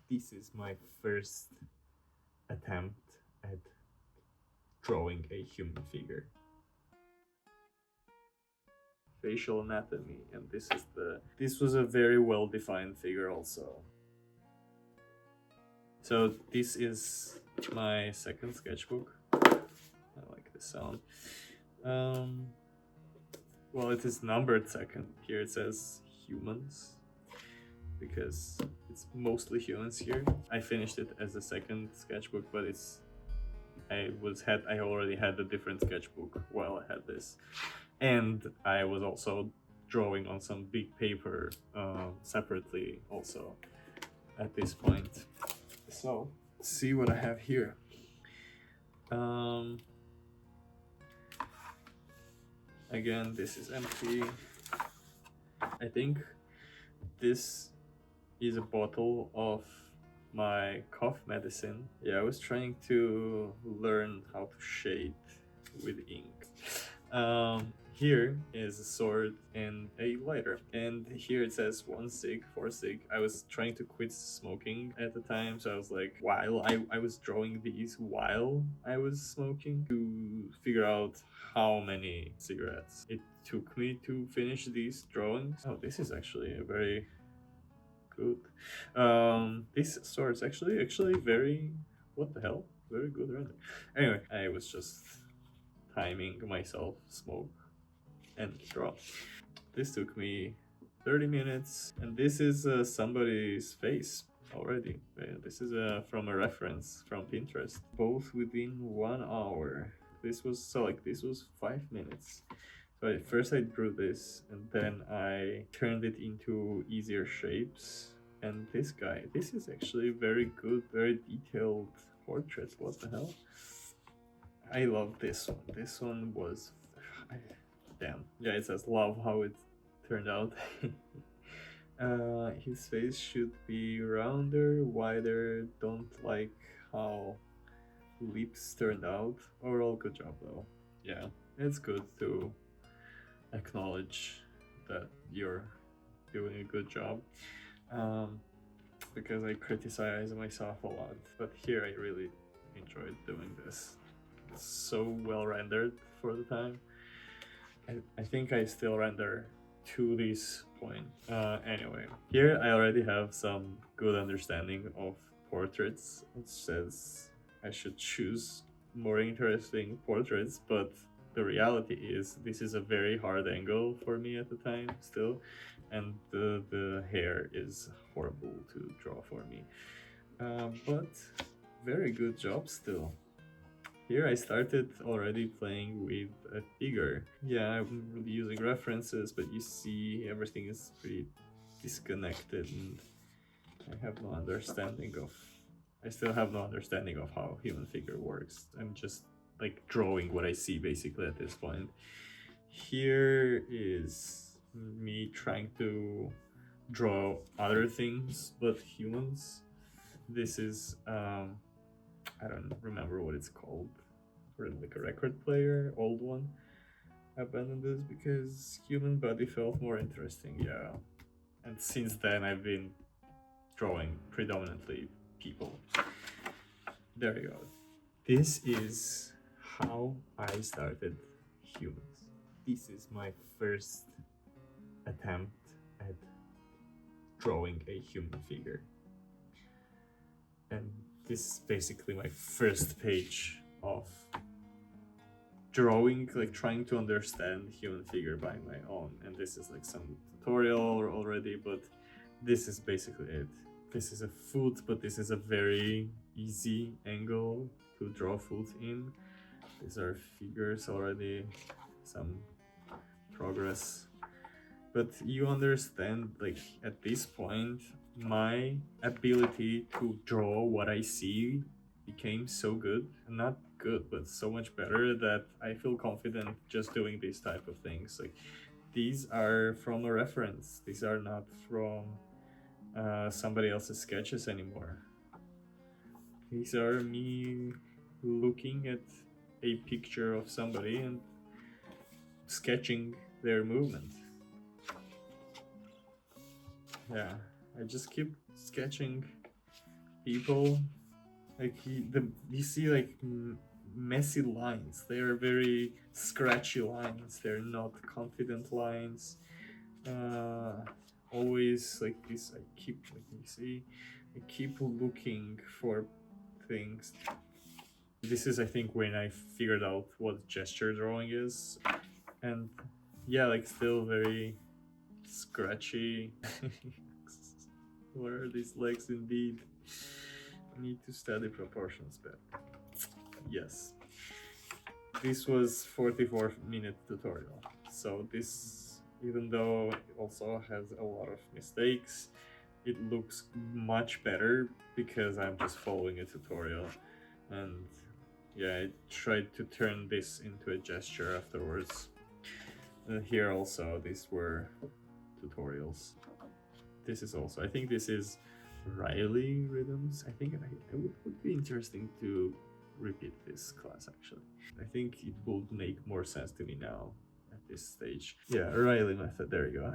This is my first attempt at drawing a human figure. Facial anatomy, and this was a very well defined figure also. So this is my second sketchbook. I like the sound. Well, it is numbered second. Here it says humans because it's mostly humans here. I finished it as a second sketchbook, but I already had a different sketchbook while I had this, and I was also drawing on some big paper separately also at this point. So let's see what I have here. Again, this is empty. I think this is a bottle of my cough medicine. Yeah, I was trying to learn how to shade with ink. Here is a sword and a lighter, and here it says 1 cig, 4 cig. I was trying to quit smoking at the time, so I was like, while I was drawing these while I was smoking to figure out how many cigarettes it took me to finish these drawings. Oh, this is actually a very good. This sword is actually very, what the hell? Very good render. Anyway, I was just timing myself smoke and draw. This took me 30 minutes, and this is somebody's face already. This is from a reference from Pinterest. Both within 1 hour. This was 5 minutes. So first I drew this, and then I turned it into easier shapes. And this guy, this is actually very good, very detailed portrait. What the hell? I love this one. This one was, damn. Yeah, it says love how it turned out. His face should be rounder, wider. Don't like how lips turned out. Overall, good job though. Yeah, it's good to acknowledge that you're doing a good job. Because I criticize myself a lot, but here I really enjoyed doing this. It's so well rendered for the time. I think I still render to this point. Anyway, here I already have some good understanding of portraits. It says I should choose more interesting portraits, but the reality is this is a very hard angle for me at the time still, and the hair is horrible to draw for me. But very good job still. Here I started already playing with a figure. Yeah, I'm really using references, but you see everything is pretty disconnected, and I still have no understanding of how human figure works. I'm just like drawing what I see basically at this point. Here is me trying to draw other things but humans. This is I don't remember what it's called. Like a record player, old one. I abandoned this because human body felt more interesting, yeah. And since then I've been drawing predominantly people. There you go. This is how I started humans. This is my first attempt at drawing a human figure. And this is basically my first page of drawing, like trying to understand human figure by my own. And this is like some tutorial already, but this is basically it. This is a foot, but this is a very easy angle to draw foot in. These are figures already, some progress. But you understand, like at this point, my ability to draw what I see became so good, not good, but so much better that I feel confident just doing these type of things. Like these are from a reference. These are not from somebody else's sketches anymore. These are me looking at a picture of somebody and sketching their movement. Yeah, I just keep sketching people. Like you see like messy lines. They are very scratchy lines. They're not confident lines. Uh, Always like this. I keep like you see, I keep looking for things. This is I think when I figured out what gesture drawing is, and yeah, like still very scratchy. Where are these legs indeed? I need to study proportions better. Yes. This was 44-minute tutorial. So this, even though it also has a lot of mistakes, it looks much better because I'm just following a tutorial. And yeah, I tried to turn this into a gesture afterwards. And here also, these were tutorials. This is also, I think this is Riley rhythms. I think it would be interesting to repeat this class actually. I think it will make more sense to me now at this stage. Yeah, Riley method, there you go.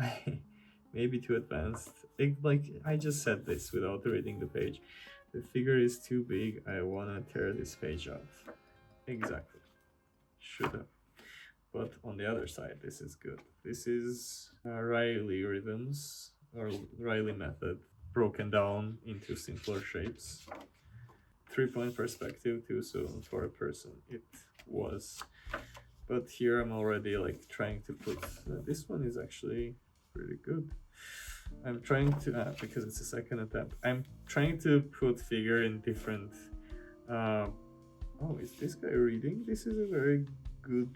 Maybe too advanced. Like I just said this without reading the page. The figure is too big, I wanna tear this page out. Exactly. Should have. But on the other side, this is good. This is Riley rhythms, or Riley method, broken down into simpler shapes. 3-point perspective too soon for a person. It was. But here I'm already like trying to put, this one is actually pretty good. I'm trying to, because it's a second attempt, I'm trying to put figure in different, oh, is this guy reading? This is a very good,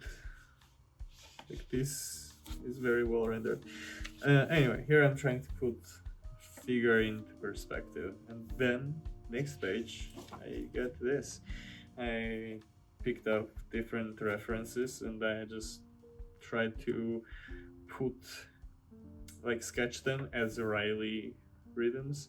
like this is very well rendered. Anyway, here I'm trying to put figure into perspective, and then next page I get this. I picked up different references and I just tried to put, like sketch them as Riley rhythms.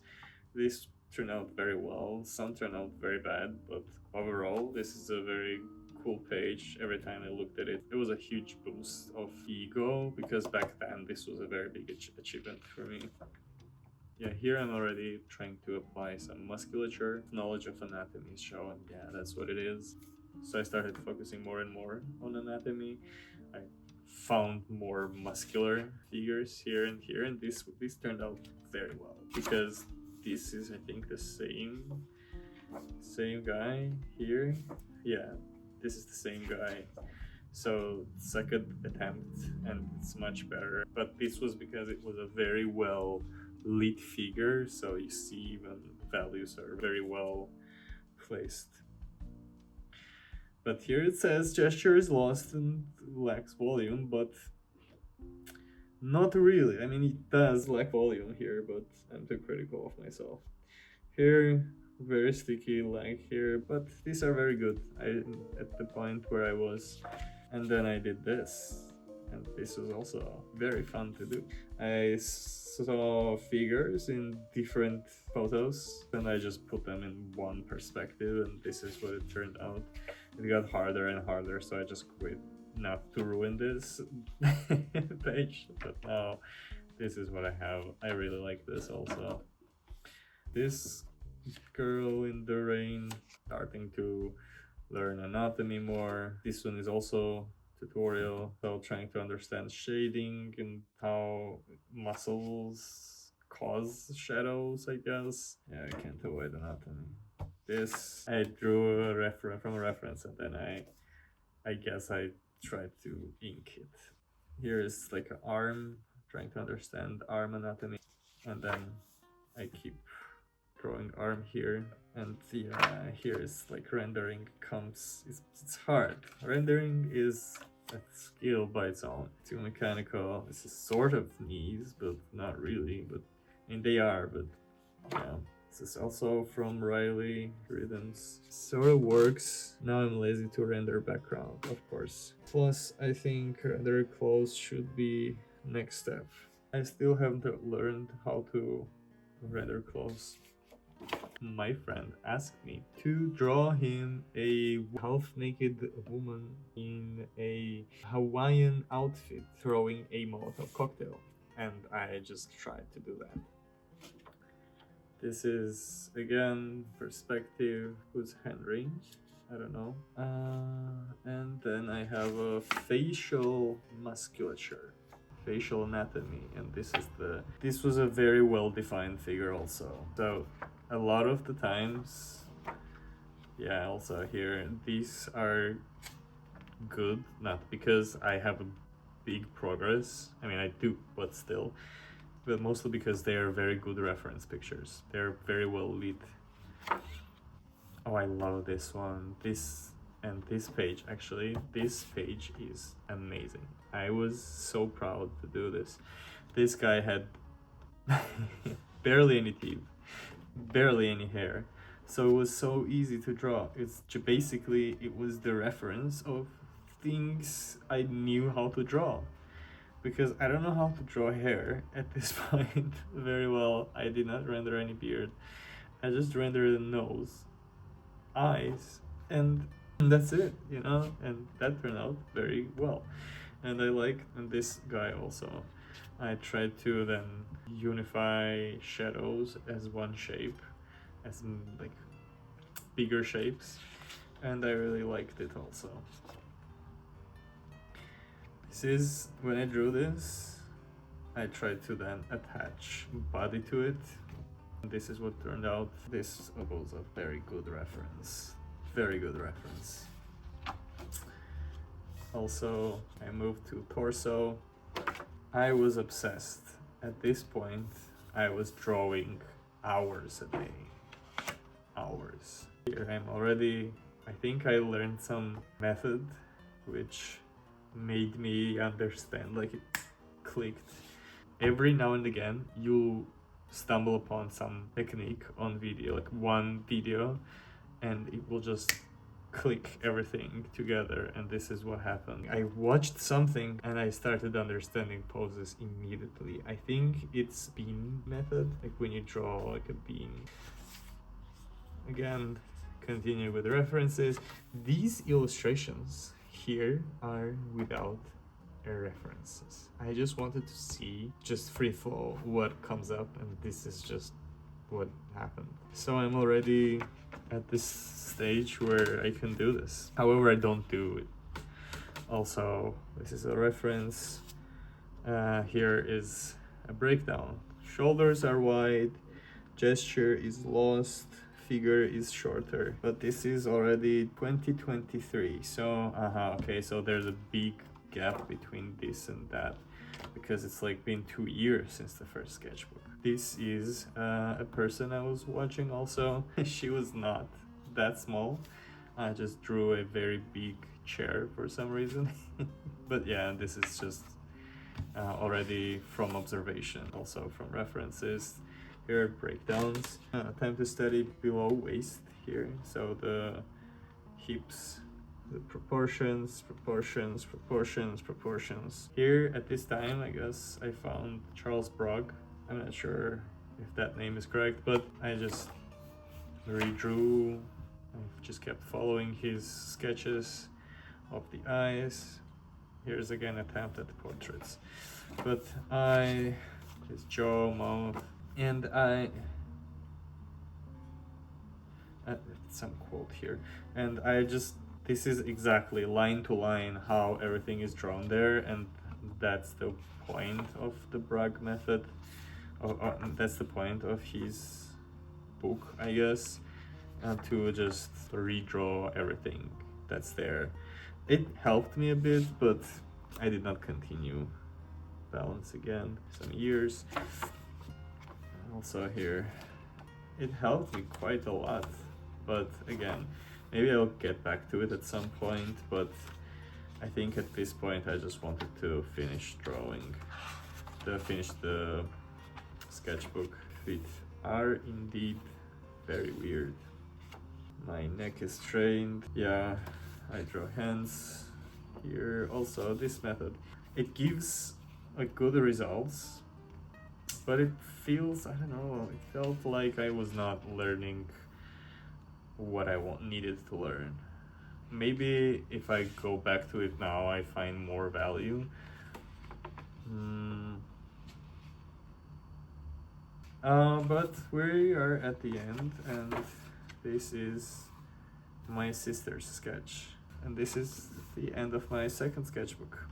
This turned out very well, some turned out very bad, but overall this is a very cool page. Every time I looked at it, it was a huge boost of ego, because back then this was a very big achievement for me. Yeah, here I'm already trying to apply some musculature. Knowledge of anatomy is shown. Yeah, that's what it is. So I started focusing more and more on anatomy. I found more muscular figures here, and this turned out very well, because this is I think the same guy here. Yeah, this is the same guy. So second attempt, and it's much better. But this was because it was a very well lit figure, so you see even values are very well placed. But here it says gesture is lost and lacks volume, but not really. I mean, it does lack volume here, but I'm too critical of myself. Here, very sticky lag here, but these are very good. At the point where I was, and then I did this, and this was also very fun to do. I saw figures in different photos and I just put them in one perspective, and this is what it turned out. It got harder and harder, so I just quit, not to ruin this page, but now this is what I have. I really like this also. This girl in the rain, starting to learn anatomy more. This one is also tutorial, so trying to understand shading and how muscles cause shadows, I guess. Yeah, I can't avoid anatomy. This I drew from a reference, and then I guess I tried to ink it. Here is like an arm, trying to understand arm anatomy, and then I keep drawing arm here, and yeah, here is like rendering comes. It's hard. Rendering is a skill by its own. Too mechanical. This is sort of knees, but not really. But I mean, they are, but yeah. This is also from Riley Rhythms. Sort of works. Now I'm lazy to render background, of course. Plus, I think render clothes should be next step. I still haven't learned how to render clothes. My friend asked me to draw him a half-naked woman in a Hawaiian outfit throwing a Molotov cocktail, and I just tried to do that. This is again perspective, whose hand range, I don't know. And then I have a facial musculature, facial anatomy, and this was a very well defined figure also. So a lot of the times, yeah, also here these are good, not because I have a big progress, I mean I do, but still, but mostly because they are very good reference pictures. They're very well lit. Oh, I love this one. This page, actually, this page is amazing. I was so proud to do this. This guy had barely any teeth, barely any hair. So it was so easy to draw. Basically, it was the reference of things I knew how to draw. Because I don't know how to draw hair at this point very well. I did not render any beard. I just rendered a nose, eyes, and that's it, you know? And that turned out very well. And and this guy also. I tried to then unify shadows as one shape, as like bigger shapes, and I really liked it also. This is, when I drew this, I tried to then attach body to it. This is what turned out. This was a very good reference. Very good reference. Also, I moved to torso. I was obsessed. At this point, I was drawing hours a day. Hours. Here I'm already, I think I learned some method which made me understand, like it clicked. Every now and again, you stumble upon some technique on video, like one video, and it will just click everything together, and this is what happened. I watched something and I started understanding poses immediately. I think it's bean method, like when you draw like a bean. Again, continue with the references. These illustrations here are without references. I just wanted to see, just free flow, what comes up, and this is just what happened. So I'm already at this stage where I can do this. However, I don't do it. Also, this is a reference. Here is a breakdown. Shoulders are wide, gesture is lost, figure is shorter. But this is already 2023, so okay, so there's a big gap between this and that, because it's like been 2 years since the first sketchbook. This is a person I was watching also. She was not that small. I just drew a very big chair for some reason. But yeah, this is just already from observation, also from references. Here are breakdowns. Time to study below waist here. So the hips, the proportions. Here at this time, I guess I found Charles Brogg. I'm not sure if that name is correct, but I just redrew. I just kept following his sketches of the eyes. Here's again an attempt at portraits. But his jaw, mouth, and some quote here, and this is exactly line to line how everything is drawn there, and that's the point of the Bragg method, or that's the point of his book, I guess, to just redraw everything that's there. It helped me a bit, but I did not continue. Balance again, some years. Also here, it helped me quite a lot, but again, maybe I'll get back to it at some point, but I think at this point I just wanted to finish drawing, finish the sketchbook. Feet are indeed very weird. My neck is strained. Yeah, I draw hands here. Also, this method, it gives good results, but it feels, I don't know, it felt like I was not learning what I needed to learn. Maybe if I go back to it now, I find more value. But we are at the end, and this is my sister's sketch, and this is the end of my second sketchbook.